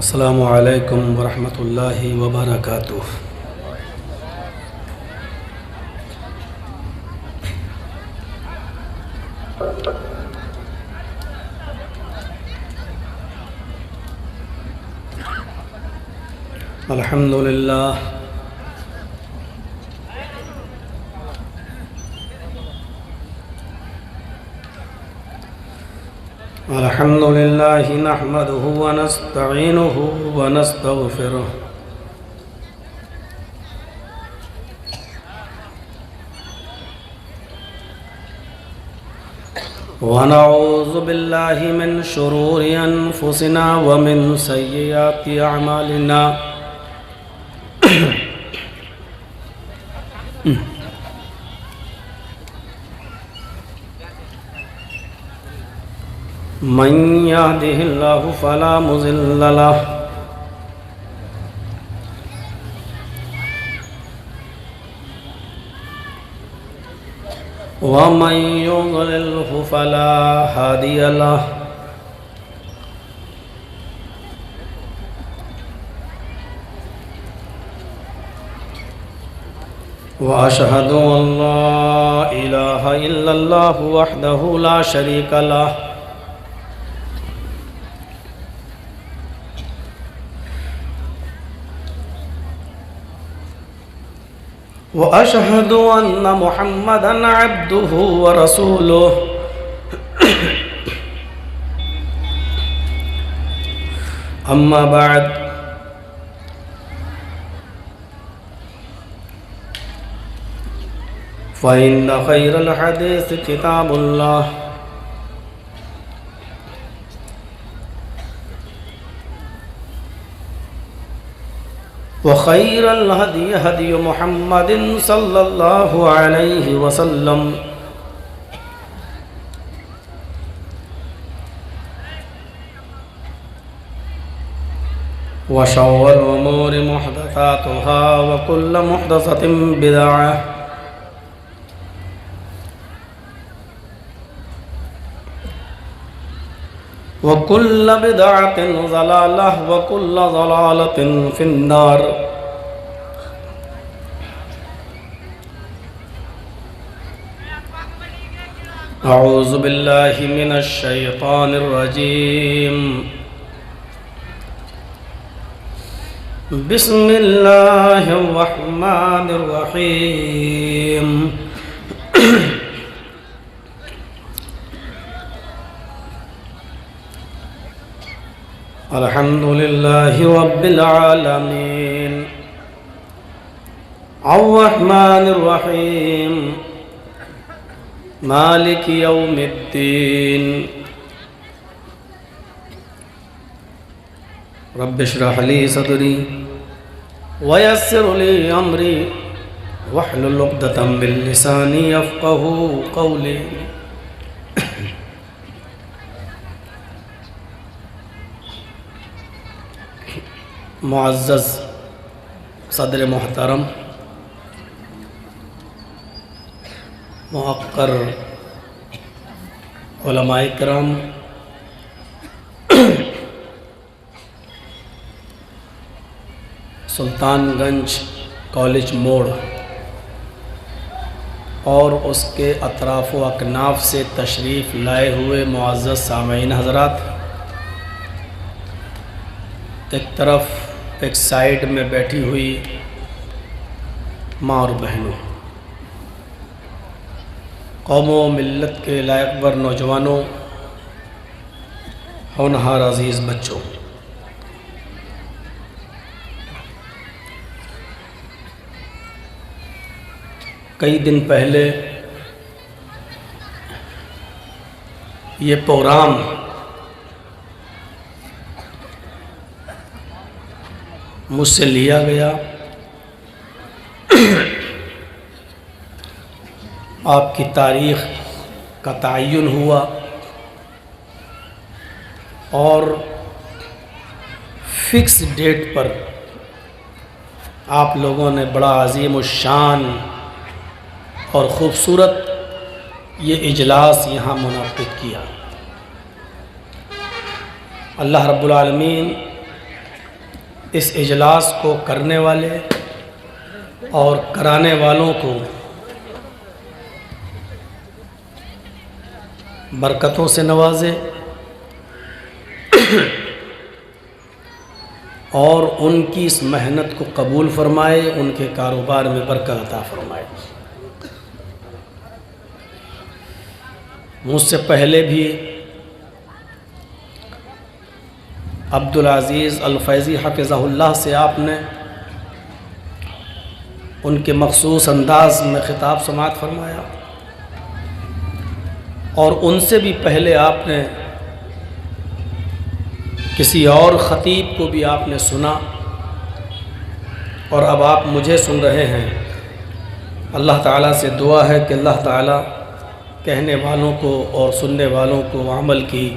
अस्सलामु अलैकुम वरहमतुल्लाहि वबरकातुह। अल्हम्दुलिल्लाह अल्हम्दुलिल्लाहि नहमदुहु व नस्तईनुहु व नस्तगफिरुह व नऊज़ु बिल्लाहि मिन शुरूरि अनफुसिना व मिन सय्यिआति अअमालिना। मन यहदिहिल्लाहु फला मुज़िल्ल लहु व मन युज़लिल्हु फला हादिय लहु। व अशहदु अल्ला इलाहा इल्लल्लाहु वहदहु ला शरीका लहु व अशहदु अन्ना मुहम्मदन अब्दुहु व रसूलुहु। अम्मा बाद फ़इन्न खैरल हदीस किताबुल्लाह व खैरल हदी हदी मुहम्मदिन सल्लल्लाहु अलैहि वसल्लम व शर्रुल उमूरि मुहदसातुहा व कुल्लु मुहदसतिन बिदअह व कुल्लु बिदअतिन ज़लालह व कुल्लु ज़लालतिन फिन्नार। अऊज़ु बिल्लाहि मिनश शैतानिर रजीम। बिस्मिल्लाहिर रहमानिर रहीम। अल्हम्दुलिल्लाहि रब्बिल आलमीन अर्रहमानिर रहीम मालिकि यौमिद्दीन। रब्बिश्रह ली सदरी व यस्सिर ली अमरी वहलुल उक़दतम मिन लिसानी यफ़क़हू क़ौली। मुअज़्ज़ज़ सदर मोहतरम, मुअक्कर उलमाए किराम, सुल्तानगंज कॉलेज मोड़ और उसके अतराफ़ व अकनाफ़ से तशरीफ़ लाए हुए मुअज़्ज़ज़ सामईन हज़रात, एक तरफ एक साइड में बैठी हुई माँ और बहनों, कौमों मिल्लत के लायकबर नौजवानों, होनहार अज़ीज़ बच्चों, कई दिन पहले ये प्रोग्राम मुझसे लिया गया। आपकी तारीख़ का तयन हुआ और फ़िक्स डेट पर आप लोगों ने बड़ा अज़ीम शान और ख़ूबसूरत ये इजलास यहाँ मुनक़्क़िद किया। अल्लाह रब्बुल आलमीन इस इजलास को करने वाले और कराने वालों को बरकतों से नवाजे और उनकी इस मेहनत को कबूल फरमाए, उनके कारोबार में बरकत अता फरमाए। मुझसे पहले भी अब्दुल अज़ीज़ अल फैज़ी हफ़िज़हुल्लाह से आपने उनके मखसूस अंदाज़ में ख़िताब समाअत फरमाया, और उनसे भी पहले आपने किसी और ख़तीब को भी आपने सुना, और अब आप मुझे सुन रहे हैं। अल्लाह ताला से दुआ है कि अल्लाह ताला कहने वालों को और सुनने वालों को अमल की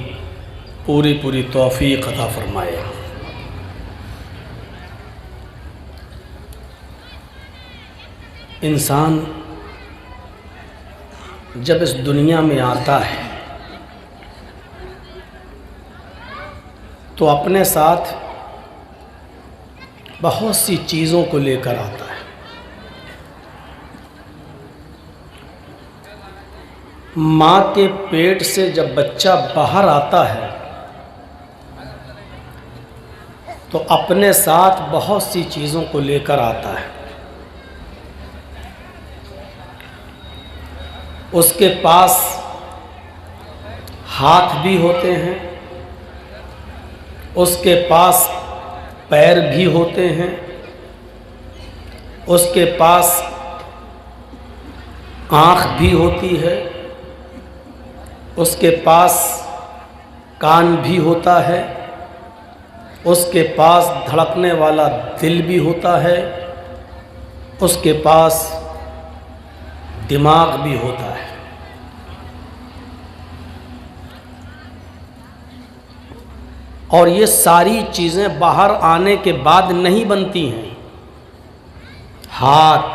पूरी पूरी तौफ़ीक़ अता फ़रमाए। इंसान जब इस दुनिया में आता है तो अपने साथ बहुत सी चीज़ों को लेकर आता है। माँ के पेट से जब बच्चा बाहर आता है तो अपने साथ बहुत सी चीज़ों को लेकर आता है। उसके पास हाथ भी होते हैं, उसके पास पैर भी होते हैं, उसके पास आँख भी होती है, उसके पास कान भी होता है, उसके पास धड़कने वाला दिल भी होता है, उसके पास दिमाग भी होता है। और ये सारी चीज़ें बाहर आने के बाद नहीं बनती हैं। हाथ,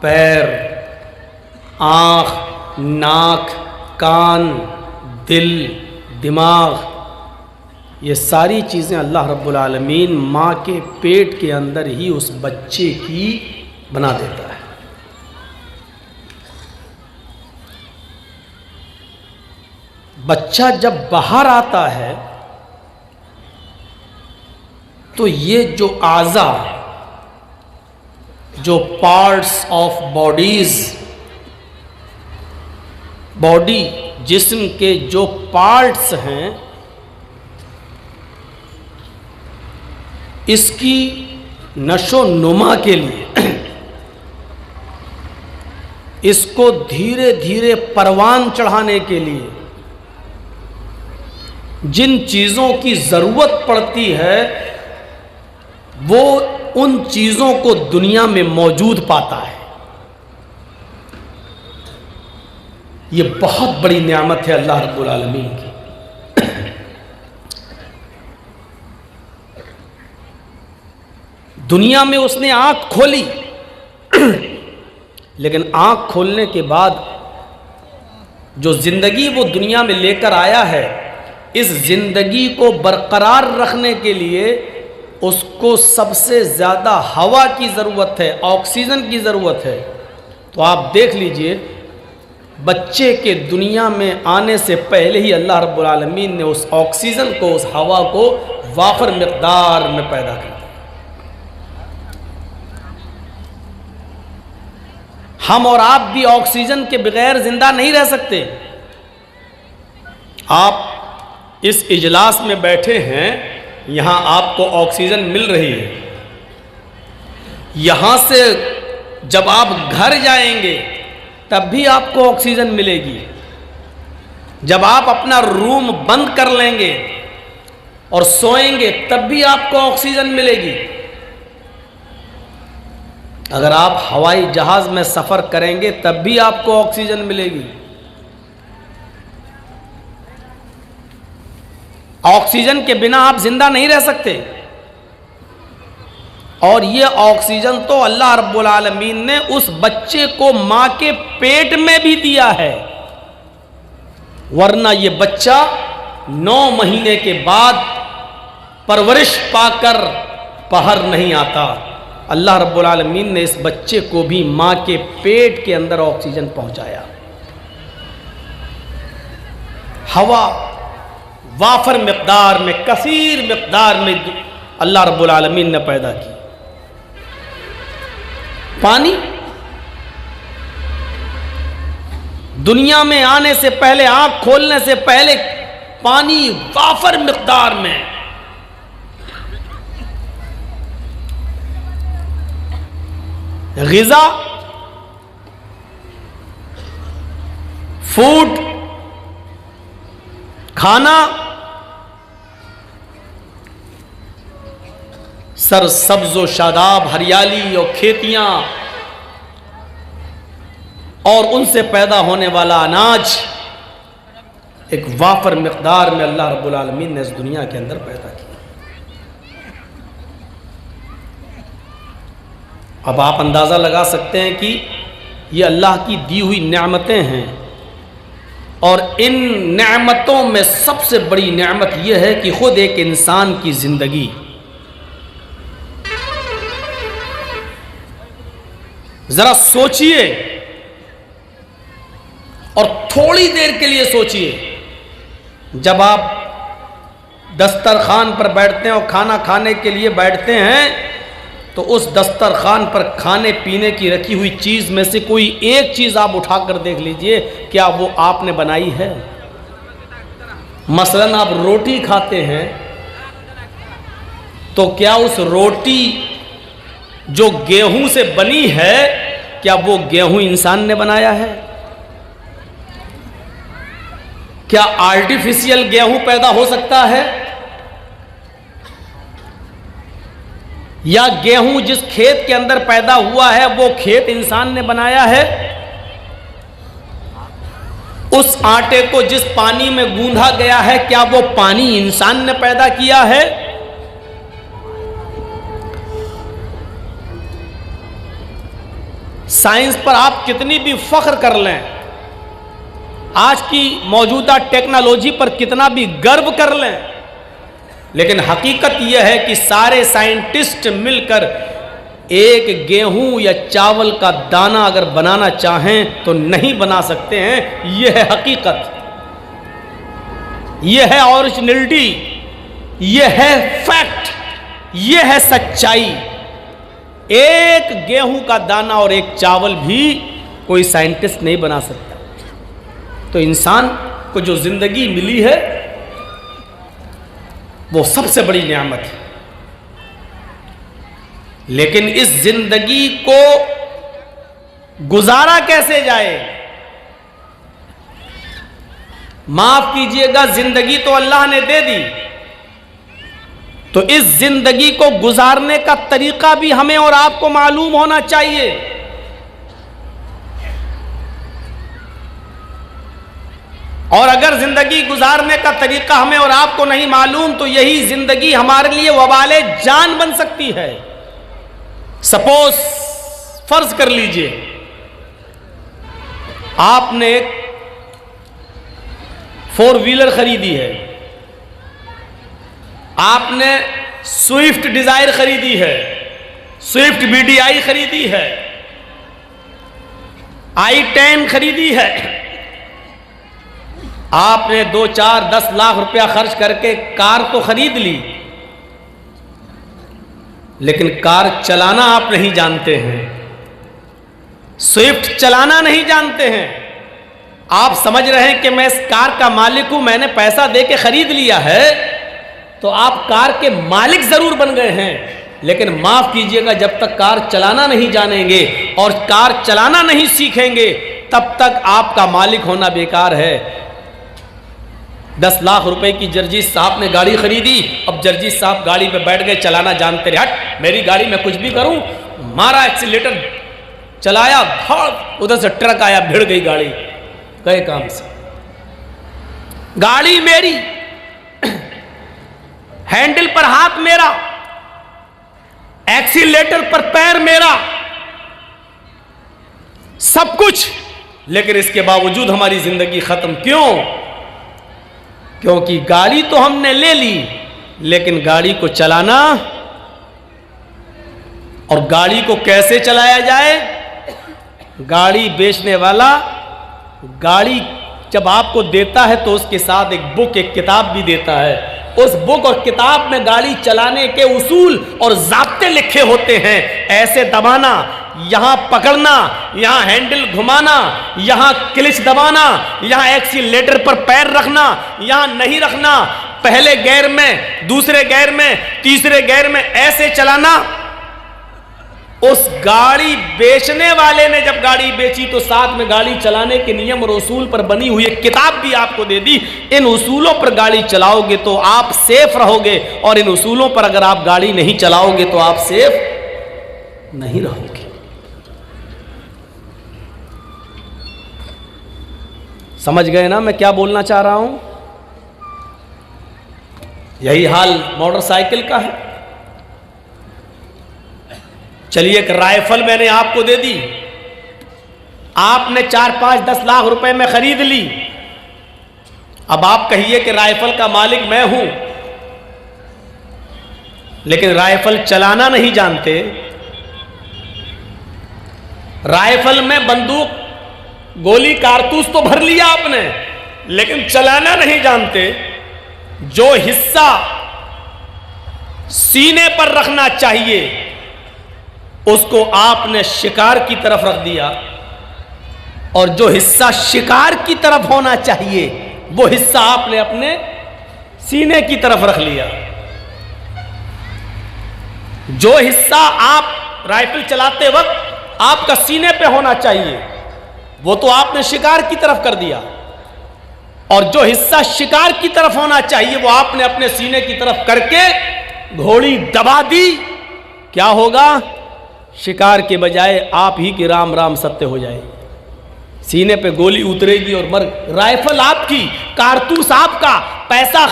पैर, आँख, नाक, कान, दिल, दिमाग, ये सारी चीज़ें अल्लाह रब्बुल आलमीन माँ के पेट के अंदर ही उस बच्चे की बना देता है। बच्चा जब बाहर आता है तो ये जो आज़ा, जो पार्ट्स ऑफ बॉडी, जिस्म के जो पार्ट्स हैं, इसकी नशो नुमा के लिए इसको धीरे धीरे परवान चढ़ाने के लिए जिन चीज़ों की ज़रूरत पड़ती है वो उन चीज़ों को दुनिया में मौजूद पाता है। ये बहुत बड़ी नेमत है अल्लाह रब्बुल आलमीन की। दुनिया में उसने आँख खोली लेकिन आँख खोलने के बाद जो ज़िंदगी वो दुनिया में लेकर आया है, इस ज़िंदगी को बरकरार रखने के लिए उसको सबसे ज़्यादा हवा की ज़रूरत है, ऑक्सीजन की ज़रूरत है। तो आप देख लीजिए, बच्चे के दुनिया में आने से पहले ही अल्लाह रब्बुल आलमीन ने उस ऑक्सीजन को, उस हवा को वाफर मिक़दार में पैदा कर दिया। हम और आप भी ऑक्सीजन के बगैर ज़िंदा नहीं रह सकते। आप इस इजलास में बैठे हैं, यहाँ आपको ऑक्सीजन मिल रही है। यहाँ से जब आप घर जाएंगे तब भी आपको ऑक्सीजन मिलेगी। जब आप अपना रूम बंद कर लेंगे और सोएंगे तब भी आपको ऑक्सीजन मिलेगी। अगर आप हवाई जहाज़ में सफ़र करेंगे तब भी आपको ऑक्सीजन मिलेगी। ऑक्सीजन के बिना आप जिंदा नहीं रह सकते। और ये ऑक्सीजन तो अल्लाह रब्बुल आलमीन ने उस बच्चे को माँ के पेट में भी दिया है, वरना ये बच्चा 9 महीने के बाद परवरिश पाकर पहर नहीं आता। अल्लाह रब्बुल आलमीन ने इस बच्चे को भी माँ के पेट के अंदर ऑक्सीजन पहुँचाया। हवा वाफर मिक़दार में, कसीर मिक़दार में अल्लाह रब्बुल आलमीन ने पैदा की। पानी दुनिया में आने से पहले, आंख खोलने से पहले पानी वाफर मिक़दार में। ग़िज़ा, फूड, खाना सर सब्ज़ो शादाब, हरियाली और खेतियां और उनसे पैदा होने वाला अनाज एक वाफर मिक़दार में अल्लाह रब्बुल आलमीन ने इस दुनिया के अंदर पैदा किया। अब आप अंदाज़ा लगा सकते हैं कि ये अल्लाह की दी हुई नेमतें हैं, और इन नेमतों में सबसे बड़ी नेमत यह है कि खुद एक इंसान की ज़िंदगी, ज़रा सोचिए और थोड़ी देर के लिए सोचिए, जब आप दस्तरखान पर बैठते हैं और खाना खाने के लिए बैठते हैं तो उस दस्तरखान पर खाने पीने की रखी हुई चीज़ में से कोई एक चीज़ आप उठाकर देख लीजिए, क्या वो आपने बनाई है? मसलन आप रोटी खाते हैं तो क्या उस रोटी जो गेहूं से बनी है, क्या वो गेहूं इंसान ने बनाया है? क्या आर्टिफिशियल गेहूं पैदा हो सकता है? या गेहूं जिस खेत के अंदर पैदा हुआ है वो खेत इंसान ने बनाया है? उस आटे को जिस पानी में गूंधा गया है, क्या वो पानी इंसान ने पैदा किया है? साइंस पर आप कितनी भी फख्र कर लें, आज की मौजूदा टेक्नोलॉजी पर कितना भी गर्व कर लें, लेकिन हकीकत यह है कि सारे साइंटिस्ट मिलकर एक गेहूं या चावल का दाना अगर बनाना चाहें तो नहीं बना सकते हैं। यह है हकीकत, यह है ओरिजिनलिटी, यह है फैक्ट, यह है सच्चाई। एक गेहूं का दाना और एक चावल भी कोई साइंटिस्ट नहीं बना सकता। तो इंसान को जो जिंदगी मिली है वो सबसे बड़ी नेमत है, लेकिन इस जिंदगी को गुजारा कैसे जाए? माफ कीजिएगा, जिंदगी तो अल्लाह ने दे दी, तो इस जिंदगी को गुजारने का तरीका भी हमें और आपको मालूम होना चाहिए। और अगर जिंदगी गुजारने का तरीका हमें और आपको नहीं मालूम तो यही जिंदगी हमारे लिए वबाले जान बन सकती है। सपोज फर्ज कर लीजिए आपने एक 4 व्हीलर खरीदी है, आपने स्विफ्ट डिजायर खरीदी है, स्विफ्ट बीडीआई खरीदी है, i10 खरीदी है, आपने 2, 4, 10 लाख रुपया खर्च करके कार तो खरीद ली, लेकिन कार चलाना आप नहीं जानते हैं, स्विफ्ट चलाना नहीं जानते हैं। आप समझ रहे हैं कि मैं इस कार का मालिक हूं, मैंने पैसा दे के खरीद लिया है, तो आप कार के मालिक जरूर बन गए हैं, लेकिन माफ कीजिएगा, जब तक कार चलाना नहीं जानेंगे और कार चलाना नहीं सीखेंगे तब तक आपका मालिक होना बेकार है। 10 लाख रुपए की जर्जीस साहब ने गाड़ी खरीदी, अब जर्जीस साहब गाड़ी पे बैठ गए, चलाना जानते रहे, हट मेरी गाड़ी में कुछ भी करूं, मारा एक्सीलेटर, चलाया, धड़ उधर से ट्रक आया, भिड़ गई गाड़ी, गए काम से। गाड़ी मेरी, हैंडल पर हाथ मेरा, एक्सीलेटर पर पैर मेरा, सब कुछ, लेकिन इसके बावजूद हमारी जिंदगी खत्म। क्यों? क्योंकि गाड़ी तो हमने ले ली, लेकिन गाड़ी को चलाना और गाड़ी को कैसे चलाया जाए? गाड़ी बेचने वाला गाड़ी जब आपको देता है तो उसके साथ एक बुक, एक किताब भी देता है। उस बुक और किताब में गाड़ी चलाने के उसूल और ज़ाब्ते लिखे होते हैं। ऐसे दबाना, यहाँ पकड़ना, यहाँ हैंडल घुमाना, यहाँ क्लिच दबाना, यहाँ एक्सीलेटर पर पैर रखना, यहाँ नहीं रखना, पहले गियर में, दूसरे गियर में, तीसरे गियर में ऐसे चलाना। उस गाड़ी बेचने वाले ने जब गाड़ी बेची तो साथ में गाड़ी चलाने के नियम और उसूल पर बनी हुई एक किताब भी आपको दे दी। इन उसूलों पर गाड़ी चलाओगे तो आप सेफ रहोगे, और इन उसूलों पर अगर आप गाड़ी नहीं चलाओगे तो आप सेफ नहीं रहोगे। समझ गए ना मैं क्या बोलना चाह रहा हूं? यही हाल मोटरसाइकिल का है। चलिए, एक राइफल मैंने आपको दे दी, आपने 4, 5, 10 लाख रुपए में खरीद ली। अब आप कहिए कि राइफल का मालिक मैं हूं, लेकिन राइफल चलाना नहीं जानते। राइफल में बंदूक, गोली, कारतूस तो भर लिया आपने, लेकिन चलाना नहीं जानते। जो हिस्सा सीने पर रखना चाहिए उसको आपने शिकार की तरफ रख दिया, और जो हिस्सा शिकार की तरफ होना चाहिए वो हिस्सा आपने अपने सीने की तरफ रख लिया। जो हिस्सा आप राइफल चलाते वक्त आपका सीने पे होना चाहिए वो तो आपने शिकार की तरफ कर दिया, और जो हिस्सा शिकार की तरफ होना चाहिए वो आपने अपने सीने की तरफ करके घोड़ी दबा दी। क्या होगा? शिकार के बजाय आप ही की राम राम सत्य हो जाए। सीने पे गोली उतरेगी और मर। राइफल आपकी, कारतूस आपका, पैसा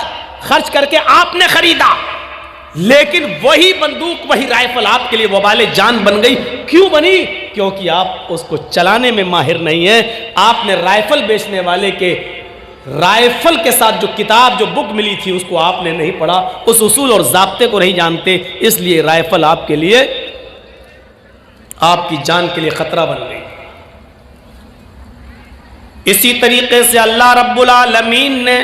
खर्च करके आपने खरीदा, लेकिन वही बंदूक, वही राइफल आपके लिए वबाले जान बन गई। क्यों बनी? क्योंकि आप उसको चलाने में माहिर नहीं है। आपने राइफल बेचने वाले के राइफल के साथ जो किताब, जो बुक मिली थी उसको आपने नहीं पढ़ा, उस उसूल और ज़ाब्ते को नहीं जानते, इसलिए राइफल आपके लिए, आपकी जान के लिए खतरा बन गई। इसी तरीके से अल्लाह रब्बुल आलमीन ने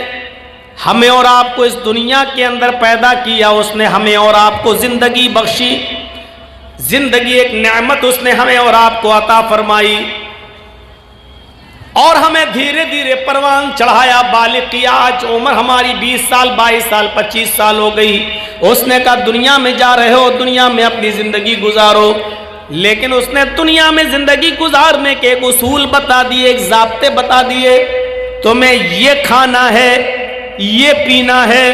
हमें और आपको इस दुनिया के अंदर पैदा किया। उसने हमें और आपको जिंदगी बख्शी। जिंदगी एक नेमत उसने हमें और आपको अता फरमाई, और हमें धीरे धीरे परवान चढ़ाया, बालिग किया। आज उम्र हमारी 20 साल, 22 साल, 25 साल हो गई। उसने कहा दुनिया में जा रहे हो, दुनिया में अपनी जिंदगी गुजारो, लेकिन उसने दुनिया में जिंदगी गुजारने के एक उसूल बता दिए, एक ज़ाब्ते बता दिए। तुम्हें ये खाना है, ये पीना है,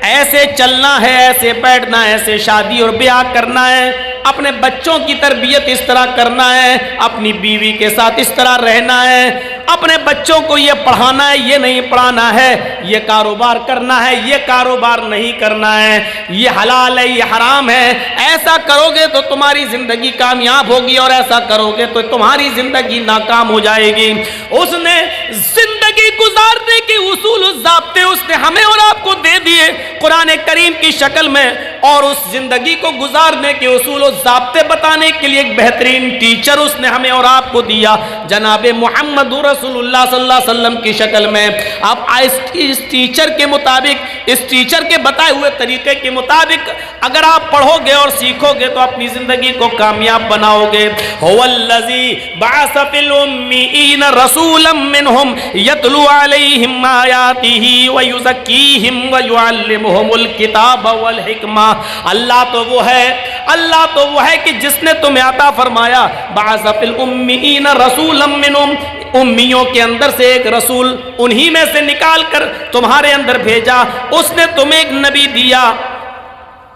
ऐसे चलना है, ऐसे बैठना है, ऐसे शादी और ब्याह करना है, अपने बच्चों की तरबियत इस तरह करना है, अपनी बीवी के साथ इस तरह रहना है, अपने बच्चों को ये पढ़ाना है, ये नहीं पढ़ाना है, ये कारोबार करना है, ये कारोबार नहीं करना है, ये हलाल है, ये हराम है। ऐसा करोगे तो तुम्हारी जिंदगी कामयाब होगी, और ऐसा करोगे तो तुम्हारी जिंदगी नाकाम हो जाएगी। उसने जिंदगी गुजारने के उसूल, ज़ाब्ते उसने हमें और आपको दे दिए कुरान करीम की शक्ल में, और उस जिंदगी को गुजारने के उसूल और ज़ाब्ते बताने के लिए एक बेहतरीन टीचर उसने हमें और आपको दिया, जनाब मोहम्मद रसूलुल्लाह सल्लल्लाहु अलैहि वसल्लम की शक्ल में। अब इस टीचर के मुताबिक, इस टीचर के बताए हुए तरीके के मुताबिक अगर आप पढ़ोगे और सीखोगे तो अपनी जिंदगी को कामयाब बनाओगे। हुवल्लज़ी बअस फिल उम्मीयीन रसूलन मिनहुम यतलू अलैहिम आयातिही व युज़क्कीहिम व युअल्लिमुहुमुल किताब वल हिकमा। अल्लाह तो वो है, अल्लाह तो वो है कि जिसने तुम्हें अता फरमाया बअस फिल उम्मीयीन रसूलन मिनहुम, उम्मियों के अंदर से एक रसूल उन्हीं में से निकाल कर तुम्हारे अंदर भेजा। उसने तुम्हें एक नबी दिया।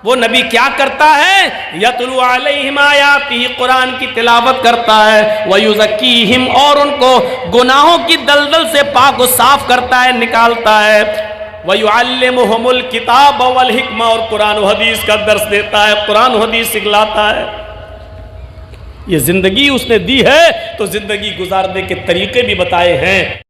वो नबी क्या करता है? यतलू अलैहिम आयातिही, कुरान की तिलावत करता है, व युज़क्कीहिम, और उनको गुनाहों की दलदल से पाक व साफ करता है, निकालता है, व युअल्लिमुहुमुल किताब वल हिकमा, और कुरान व हदीस का दर्स देता है, कुरान व हदीस सिखलाता है। ये जिंदगी उसने दी है तो जिंदगी गुजारने के तरीके भी बताए हैं।